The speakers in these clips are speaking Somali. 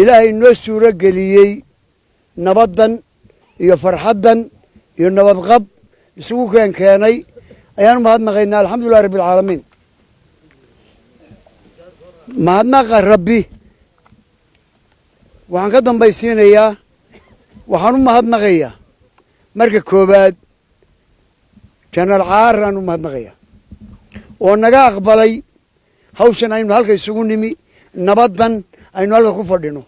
إلهي نسورة قليي نبضا يفرحدا ينبض غب يسوق كاني أيام ما هدنا غينا الحمد لله رب العالمين ما هدنا غير ربي وعن قدم بيسين إياه وحنو ما هدنا غيا مركز كوباد كان العار أنو ما هدنا غيا ونجا أقبلي هوشنا إنه هالك يسوقني مي نبضا إنه هالك كفردينه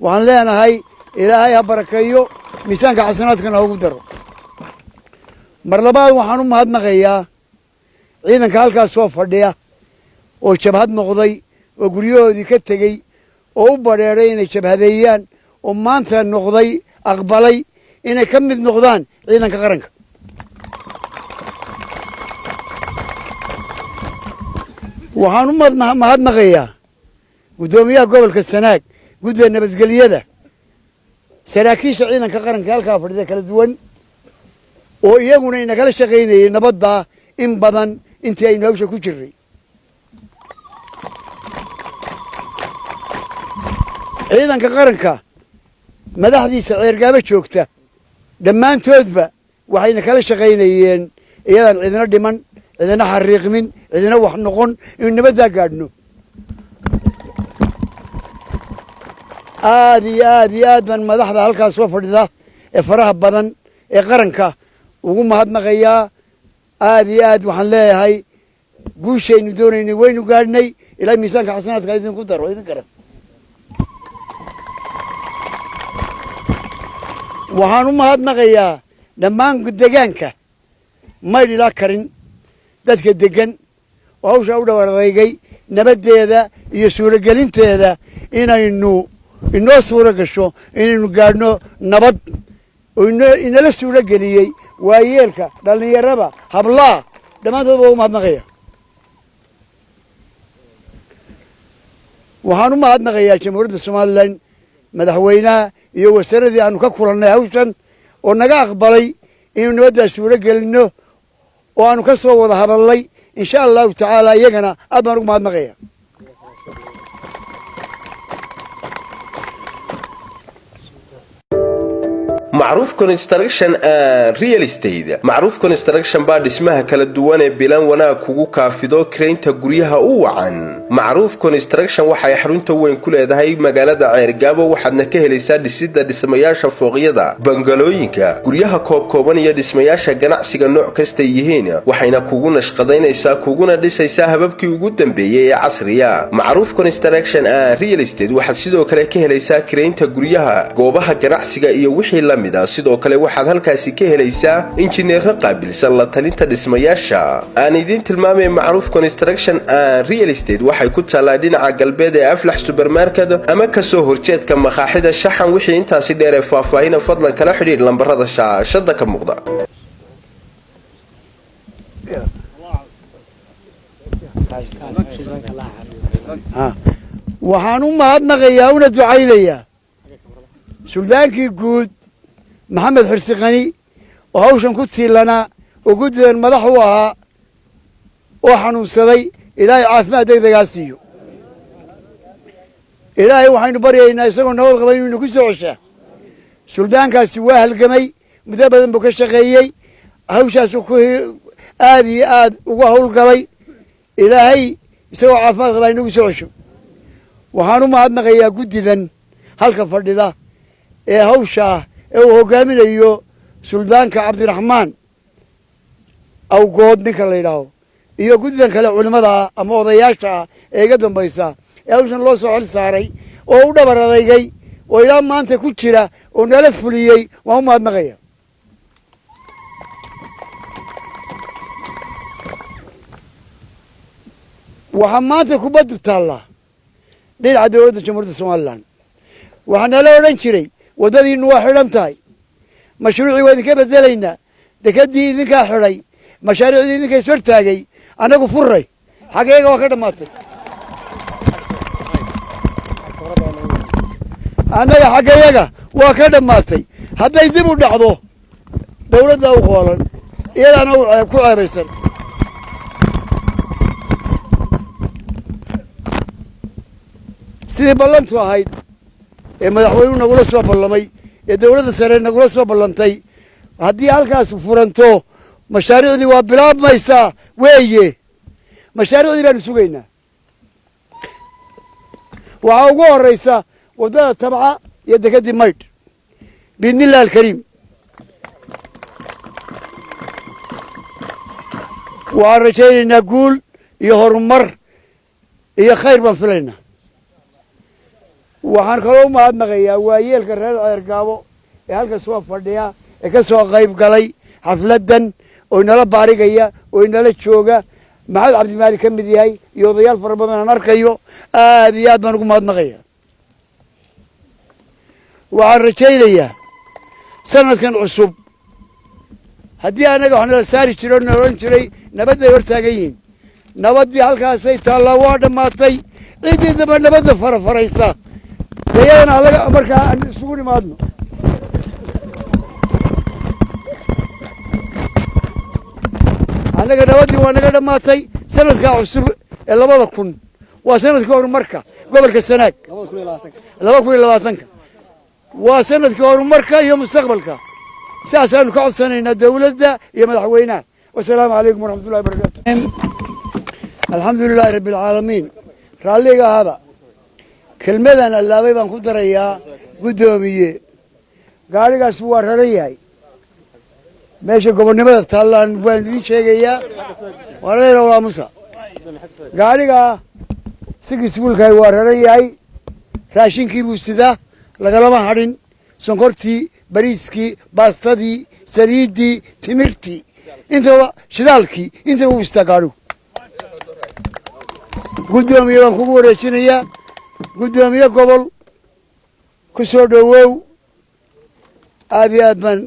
وعن لنا هاي إلى هاي بركيو ميسان كحسنات كنا هو قدر مرلبا وحنو ما هدنا غيا عيدا كهالك سوف فرديا وشبهد نقضي وقريو ذي كتجي أو بريرين شبهذيان وما أنت النقضي أقبلي إن كم من نقضان عيدا كقرنك وحنو ما هدنا غيا ودوميا قبل كالسناك قد لنا بتقليه ده سراكيش عيدا كقرنك هالك فرد كلا دوان ويجون إن كلا شقيني نبضة إن بدن أنت أي نوشة كوشري عيدا كقرنك ماذا حديث عرقابة شوكته لما أنت تذبح وحين كلا شقينيين إذا عندنا دمن عندنا حريق من عندنا وحنقون إن بدأ قادنو آدي من مدحضة هالكا سوفر ذا إفراه بدن إقرنك وقوم هادنا غيا آدي وحن لا هاي قوشي ندوني وين قادني إلى ميسانك حسنات قايدين قدر وإذن كرم وحانو ما هادنا غيا لما نقول دقانك ما يلي لا كرين دادك الدقان وهوش أولا ورغيقي نبدي هذا يسورة قلنت هذا إنه سورة قشو إنه قادنو نبض وإنه لسورة قليي ويالك لأنه يربا هبلا لما تضبو ما هادنا غيا وحانو ما هادنا غيا كمورد السومالين مدحوينا iyo wasaradii aanu ka kulannay hawshan oo naga aqbalay inuu nabadda suuro gelino oo aanu ka soo wada hadalnay insha Allah ta'ala iyagana aad baan ugu mahadnaqayaa معروف كونستراكشن ريال استيت معروف كونستراكشن بعد اسمها كلا دوانه بلان وانا كوغو كافيدو كرينتا غوريها او وعن معروف كونستراكشن waxay xarunta weyn ku leedahay magaalada Ceergaabo waxaadna ka helaysaa dhisida dhismayaasha fooqyada bangalooyinka guryaha koobkooban iyo dhismayaasha ganacsiga nooc kasta yihiin waxayna kugu nashqadaynaysaa kuguna dhisaysaa hababkii ugu dambeeyay ee casriga معروف كونستراكشن ريال استيت waxaad sidoo kale ka helaysaa karaynta guryaha goobaha ganacsiga iyo wixii sidoo kale waxaad halkaasi ka helaysaa injineer qaabilsan la talinta dhismayaasha aan idin tilmaamay معروف construction and real estate waxay ku taalaa dhinaca galbeed ee Aflax supermarket ama ka soo horjeedka maqaaxida shaxan wixii intaasi dheer ee faahfaahin fadlan kala xiriir lambarada shaashada ka muuqda waxaan u mahadnaqayaa una ducaynayaa suldaankii guud محمد حرسقني وهوشن كتير لنا وجود المدح وها وحنو سبي إلهي عافمة دق دقاسيو إلهي وحين برينا يسقون نور قبيل إنه كسر عشاء سلطان كاسواه الجمي مذبذن بكشغيي هوشة سكوه آد وهو القبي إلهي يسوي عافمة قبيل إنه كسر عشاء وحنو ما عندنا غيا جود ذن هالكفر ذا هوشة هو كامل أيوه سلطان كعبد الرحمن أو قود نكلا يلاو إيوه قد ذنك العلماء أما وضياشا قدم بيسا أوشن الله سؤال ساري أو دبر رأيي وإلى ما أنت كتيرة ونلف ليي وهم ما نغير وحماتك كبد الله ليه عدوة جمهورية الصومال وحنا لا ننشري ودادي إنه واحد تاي مشروعي وذيك بدلينا دكدي ذيك حري مشاريع ذيك سرتاجي أنا كفري حقيقة وكذا ماتت أنا يا حقيقة وكذا ماتي هذا يذبوا دعوه دولة ده وخالن إيه أنا كل عريسر سيد بلنت واحد madaxweynuhu nagula soo ballamay dawladda sare nagula soo ballantay haddii halkaas furanto mashaariicdii waa bilaabmaysaa weeye mashaariicdii baanu sugaynaa waxaa ugu horraysa waddada tabca iyo dekedii maydh biidni illahi alkariim waxaan rajaynaynaa guul iyo horumar iyo khayr baan filaynaa waxaan kaloo u mahadnaqayaa waayeelka reer ceergaabo ee halkaas waa fadhiya ee ka soo qayb galay xafladdan oo inala baarigaya oo inala jooga maxamed cabdimaali ka mid yahay iyo odayaal fara badan aan arkayo aad iyo aad baan ugu mahadnaqaya waxaan rajaynayaa sanadkan cusub haddii annaga wax nala saari jiro na odhan jiray nabadday hor taagan yihiin nabaddii halkaasay taallaa waa dhammaatay ciddii damba nabadda farafaraysa dayadana allaga markaa aan isugu nimaadno annaga nabaddii waa naga dhammaatay sanadkaa cusub ee 2000 waa sanadkii horumarka gobolka sanaag 2020 waa sanadkii horumarka iyo mustaqbalka saasaanu ka codsanaynaa dawladda iyo madaxweynaha wasalaamu calaykum waraxmatullahi wabarakaatu alxamdulilaahi rabbi alcaalamiin raalliga ahada kelmadan allaabay baan ku darayaa guddoomiye gaadhigaas waa raran yahay meesha gobonnimada taallaan waan idiin sheegayaa wareera waa musa gaadhigaa sigisbuulkaay waa raran yahay raashinkii buu sidaa lagalama hadhin sonkortii bariiskii baastadii saliiddii timirtii intaba shidaalkii intaba u istaa gaadhigu guddoomiye baan kugu wareejinayaa guddoomiye gobol ku soo dhowow aad iyo aad baan